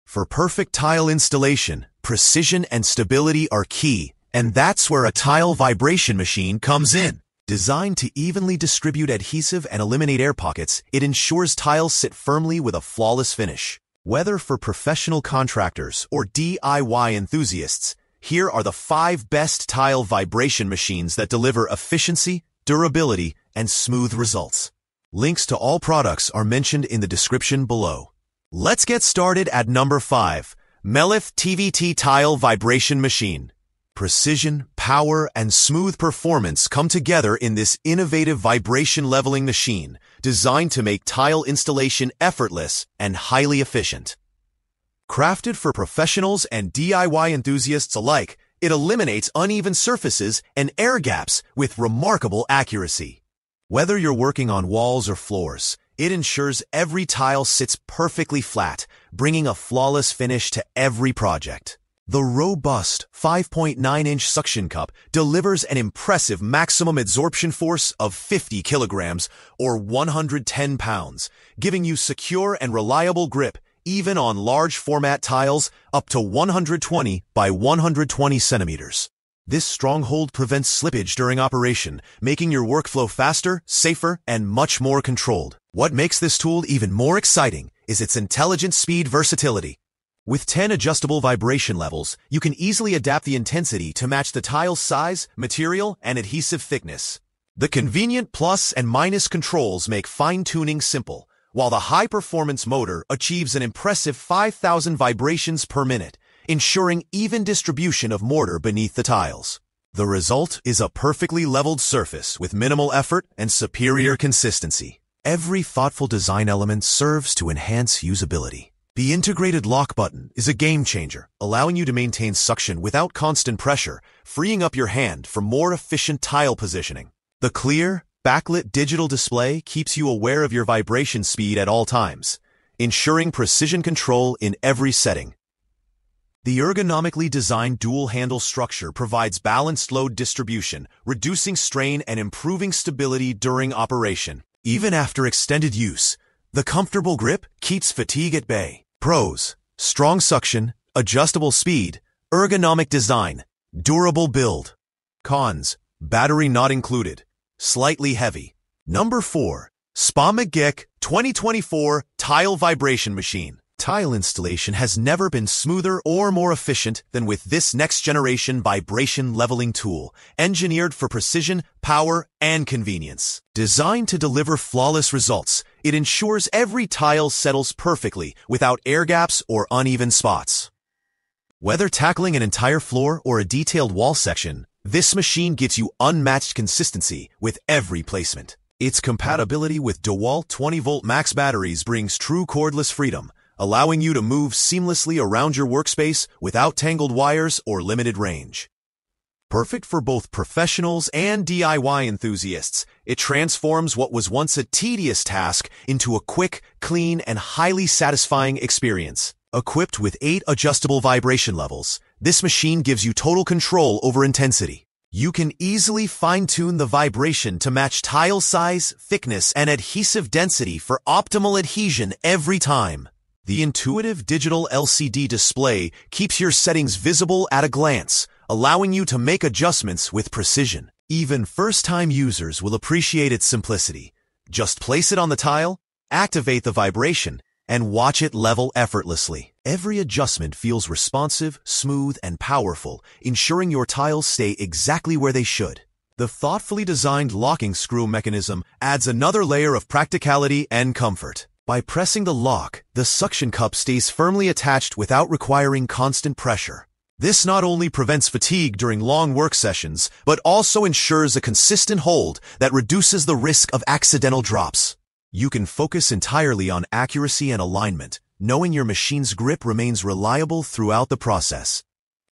For perfect tile installation, precision and stability are key, and that's where a tile vibration machine comes in. Designed to evenly distribute adhesive and eliminate air pockets, it ensures tiles sit firmly with a flawless finish. Whether for professional contractors or DIY enthusiasts, here are the 5 best tile vibration machines that deliver efficiency, durability, and smooth results. Links to all products are mentioned in the description below. Let's get started at number 5, Mellif TVT Tile Vibration Machine. Precision, power, and smooth performance come together in this innovative vibration leveling machine, designed to make tile installation effortless and highly efficient. Crafted for professionals and DIY enthusiasts alike, it eliminates uneven surfaces and air gaps with remarkable accuracy. Whether you're working on walls or floors, it ensures every tile sits perfectly flat, bringing a flawless finish to every project. The robust 5.9-inch suction cup delivers an impressive maximum absorption force of 50 kilograms or 110 pounds, giving you secure and reliable grip even on large format tiles up to 120 by 120 centimeters. This stronghold prevents slippage during operation, making your workflow faster, safer, and much more controlled. What makes this tool even more exciting is its intelligent speed versatility. With 10 adjustable vibration levels, you can easily adapt the intensity to match the tile's size, material, and adhesive thickness. The convenient plus and minus controls make fine-tuning simple, while the high-performance motor achieves an impressive 5,000 vibrations per minute, ensuring even distribution of mortar beneath the tiles. The result is a perfectly leveled surface with minimal effort and superior consistency. Every thoughtful design element serves to enhance usability. The integrated lock button is a game changer, allowing you to maintain suction without constant pressure, freeing up your hand for more efficient tile positioning. The clear, backlit digital display keeps you aware of your vibration speed at all times, ensuring precision control in every setting. The ergonomically designed dual-handle structure provides balanced load distribution, reducing strain and improving stability during operation. Even after extended use, the comfortable grip keeps fatigue at bay. Pros: strong suction, adjustable speed, ergonomic design, durable build. Cons: battery not included, slightly heavy. Number 4, SpomacGek 2024 Tile Vibration Machine. Tile installation has never been smoother or more efficient than with this next-generation vibration leveling tool, engineered for precision, power, and convenience. Designed to deliver flawless results, it ensures every tile settles perfectly without air gaps or uneven spots. Whether tackling an entire floor or a detailed wall section, this machine gives you unmatched consistency with every placement. Its compatibility with DeWalt 20-volt max batteries brings true cordless freedom, allowing you to move seamlessly around your workspace without tangled wires or limited range. Perfect for both professionals and DIY enthusiasts, it transforms what was once a tedious task into a quick, clean, and highly satisfying experience. Equipped with 8 adjustable vibration levels, this machine gives you total control over intensity. You can easily fine-tune the vibration to match tile size, thickness, and adhesive density for optimal adhesion every time. The intuitive digital LCD display keeps your settings visible at a glance, allowing you to make adjustments with precision. Even first-time users will appreciate its simplicity. Just place it on the tile, activate the vibration, and watch it level effortlessly. Every adjustment feels responsive, smooth, and powerful, ensuring your tiles stay exactly where they should. The thoughtfully designed locking screw mechanism adds another layer of practicality and comfort. By pressing the lock, the suction cup stays firmly attached without requiring constant pressure. This not only prevents fatigue during long work sessions, but also ensures a consistent hold that reduces the risk of accidental drops. You can focus entirely on accuracy and alignment, knowing your machine's grip remains reliable throughout the process.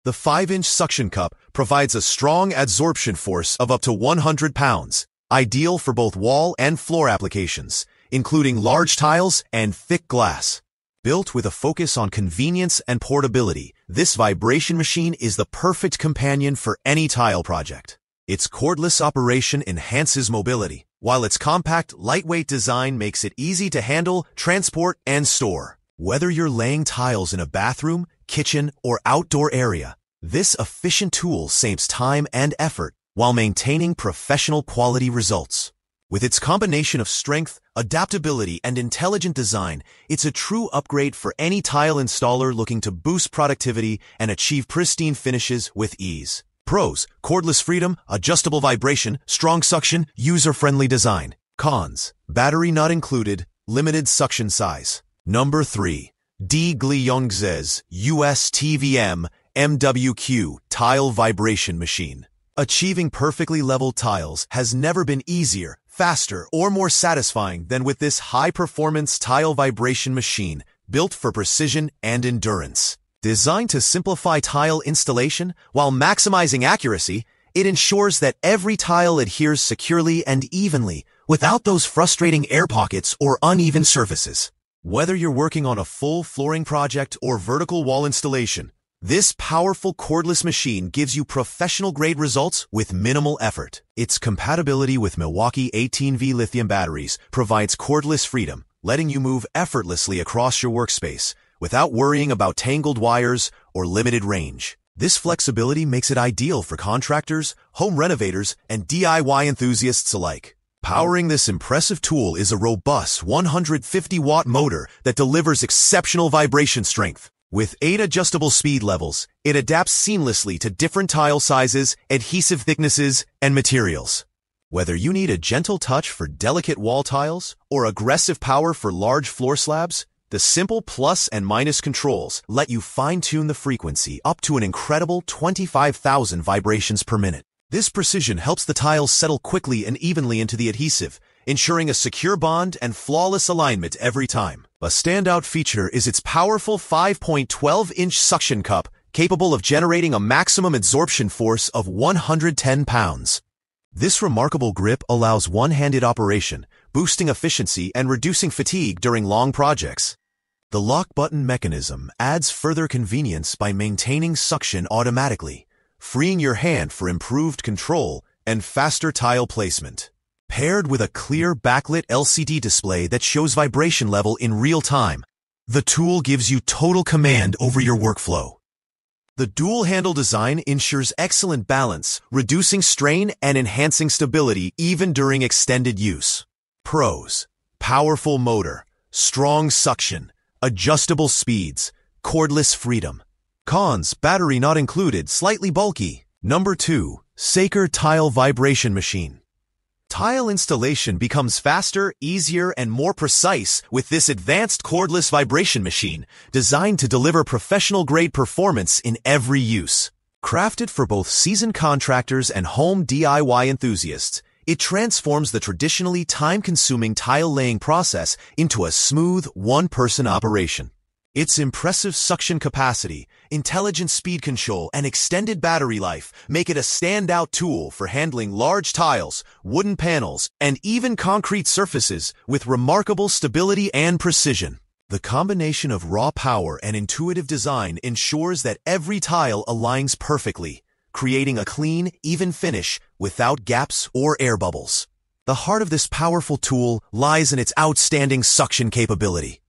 The 5-inch suction cup provides a strong adsorption force of up to 100 pounds, ideal for both wall and floor applications, including large tiles and thick glass. Built with a focus on convenience and portability, this vibration machine is the perfect companion for any tile project. Its cordless operation enhances mobility, while its compact, lightweight design makes it easy to handle, transport, and store. Whether you're laying tiles in a bathroom, kitchen, or outdoor area, this efficient tool saves time and effort while maintaining professional quality results. With its combination of strength, adaptability, and intelligent design, it's a true upgrade for any tile installer looking to boost productivity and achieve pristine finishes with ease. Pros: cordless freedom, adjustable vibration, strong suction, user-friendly design. Cons: battery not included, limited suction size. Number 3. Dglyyxgs US-TVM-MWQ Tile Vibration Machine. Achieving perfectly level tiles has never been easier, faster, or more satisfying than with this high-performance tile vibration machine built for precision and endurance. Designed to simplify tile installation while maximizing accuracy, it ensures that every tile adheres securely and evenly without those frustrating air pockets or uneven surfaces. Whether you're working on a full flooring project or vertical wall installation, this powerful cordless machine gives you professional-grade results with minimal effort. Its compatibility with Milwaukee 18V lithium batteries provides cordless freedom, letting you move effortlessly across your workspace without worrying about tangled wires or limited range. This flexibility makes it ideal for contractors, home renovators, and DIY enthusiasts alike. Powering this impressive tool is a robust 150-watt motor that delivers exceptional vibration strength. With 8 adjustable speed levels, it adapts seamlessly to different tile sizes, adhesive thicknesses, and materials. Whether you need a gentle touch for delicate wall tiles or aggressive power for large floor slabs, the simple plus and minus controls let you fine-tune the frequency up to an incredible 25,000 vibrations per minute. This precision helps the tiles settle quickly and evenly into the adhesive, ensuring a secure bond and flawless alignment every time. A standout feature is its powerful 5.12-inch suction cup, capable of generating a maximum absorption force of 110 pounds. This remarkable grip allows one-handed operation, boosting efficiency and reducing fatigue during long projects. The lock button mechanism adds further convenience by maintaining suction automatically, freeing your hand for improved control and faster tile placement. Paired with a clear backlit LCD display that shows vibration level in real time, the tool gives you total command over your workflow. The dual-handle design ensures excellent balance, reducing strain and enhancing stability even during extended use. Pros: powerful motor, strong suction, adjustable speeds, cordless freedom. Cons: battery not included, slightly bulky. Number 2. Saker Tile Vibration Machine. Tile installation becomes faster, easier, and more precise with this advanced cordless vibration machine, designed to deliver professional-grade performance in every use. Crafted for both seasoned contractors and home DIY enthusiasts, it transforms the traditionally time-consuming tile-laying process into a smooth, one-person operation. Its impressive suction capacity, intelligent speed control, and extended battery life make it a standout tool for handling large tiles, wooden panels, and even concrete surfaces with remarkable stability and precision. The combination of raw power and intuitive design ensures that every tile aligns perfectly, creating a clean, even finish without gaps or air bubbles. The heart of this powerful tool lies in its outstanding suction capability.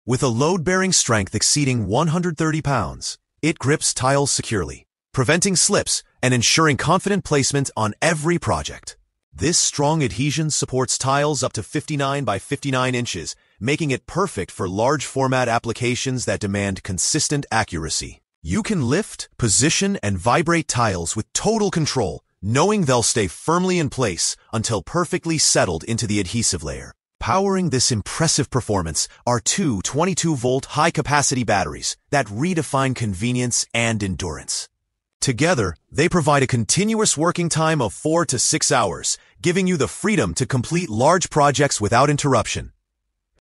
With a load-bearing strength exceeding 130 pounds, it grips tiles securely, preventing slips and ensuring confident placement on every project. This strong adhesion supports tiles up to 59 by 59 inches, making it perfect for large-format applications that demand consistent accuracy. You can lift, position, and vibrate tiles with total control, knowing they'll stay firmly in place until perfectly settled into the adhesive layer. Powering this impressive performance are two 22-volt high-capacity batteries that redefine convenience and endurance. Together, they provide a continuous working time of 4 to 6 hours, giving you the freedom to complete large projects without interruption.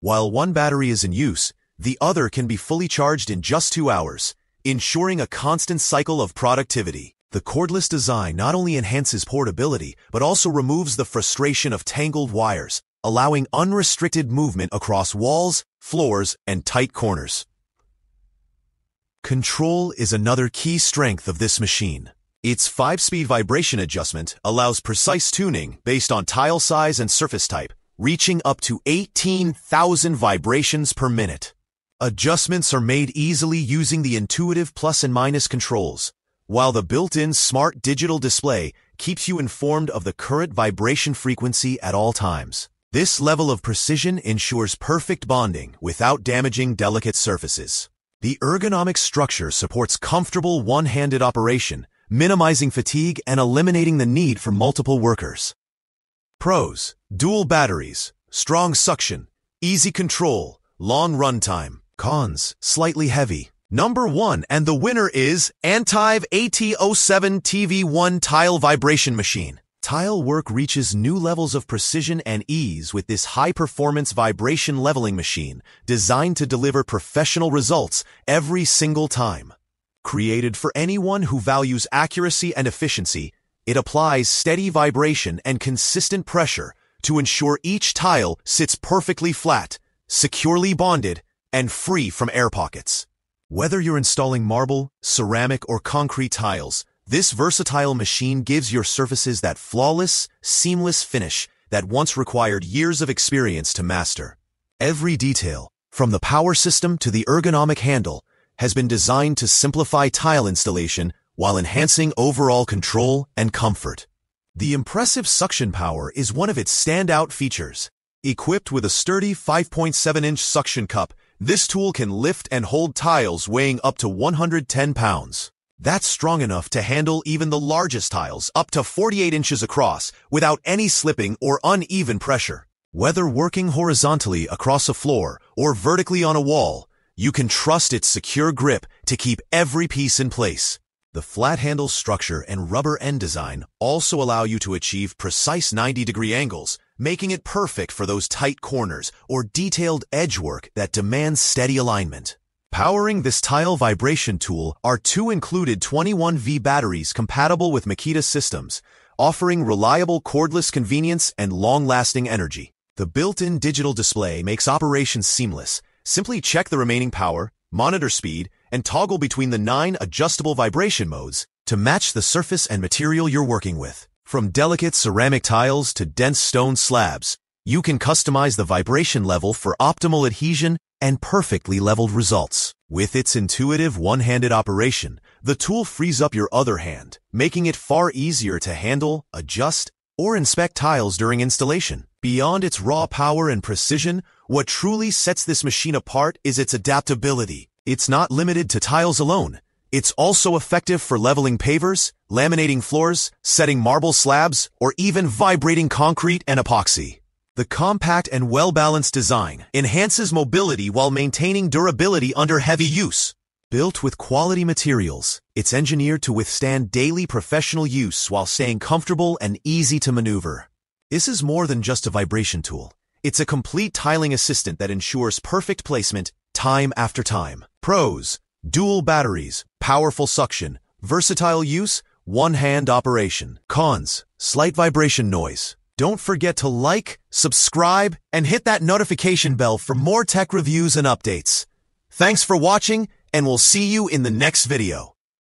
While one battery is in use, the other can be fully charged in just 2 hours, ensuring a constant cycle of productivity. The cordless design not only enhances portability, but also removes the frustration of tangled wires, allowing unrestricted movement across walls, floors, and tight corners. Control is another key strength of this machine. Its 5-speed vibration adjustment allows precise tuning based on tile size and surface type, reaching up to 18,000 vibrations per minute. Adjustments are made easily using the intuitive plus and minus controls, while the built-in smart digital display keeps you informed of the current vibration frequency at all times. This level of precision ensures perfect bonding without damaging delicate surfaces. The ergonomic structure supports comfortable one-handed operation, minimizing fatigue and eliminating the need for multiple workers. Pros: dual batteries, strong suction, easy control, long runtime. Cons: slightly heavy. Number 1 and the winner is Antive AT07TV1 Tile Vibration Machine. Tile work reaches new levels of precision and ease with this high-performance vibration leveling machine designed to deliver professional results every single time. Created for anyone who values accuracy and efficiency, it applies steady vibration and consistent pressure to ensure each tile sits perfectly flat, securely bonded, and free from air pockets. Whether you're installing marble, ceramic, or concrete tiles, this versatile machine gives your surfaces that flawless, seamless finish that once required years of experience to master. Every detail, from the power system to the ergonomic handle, has been designed to simplify tile installation while enhancing overall control and comfort. The impressive suction power is one of its standout features. Equipped with a sturdy 5.7-inch suction cup, this tool can lift and hold tiles weighing up to 110 pounds. That's strong enough to handle even the largest tiles up to 48 inches across without any slipping or uneven pressure. Whether working horizontally across a floor or vertically on a wall, you can trust its secure grip to keep every piece in place. The flat handle structure and rubber end design also allow you to achieve precise 90-degree angles, making it perfect for those tight corners or detailed edge work that demands steady alignment. Powering this tile vibration tool are 2 included 21V batteries compatible with Makita systems, offering reliable cordless convenience and long-lasting energy. The built-in digital display makes operations seamless. Simply check the remaining power, monitor speed, and toggle between the 9 adjustable vibration modes to match the surface and material you're working with. From delicate ceramic tiles to dense stone slabs, you can customize the vibration level for optimal adhesion and perfectly leveled results. With its intuitive one-handed operation, the tool frees up your other hand, making it far easier to handle, adjust, or inspect tiles during installation. Beyond its raw power and precision, what truly sets this machine apart is its adaptability. It's not limited to tiles alone. It's also effective for leveling pavers, laminating floors, setting marble slabs, or even vibrating concrete and epoxy. The compact and well-balanced design enhances mobility while maintaining durability under heavy use. Built with quality materials, it's engineered to withstand daily professional use while staying comfortable and easy to maneuver. This is more than just a vibration tool. It's a complete tiling assistant that ensures perfect placement time after time. Pros: dual batteries, powerful suction, versatile use, one-hand operation. Cons: slight vibration noise. Don't forget to like, subscribe, and hit that notification bell for more tech reviews and updates. Thanks for watching, and we'll see you in the next video.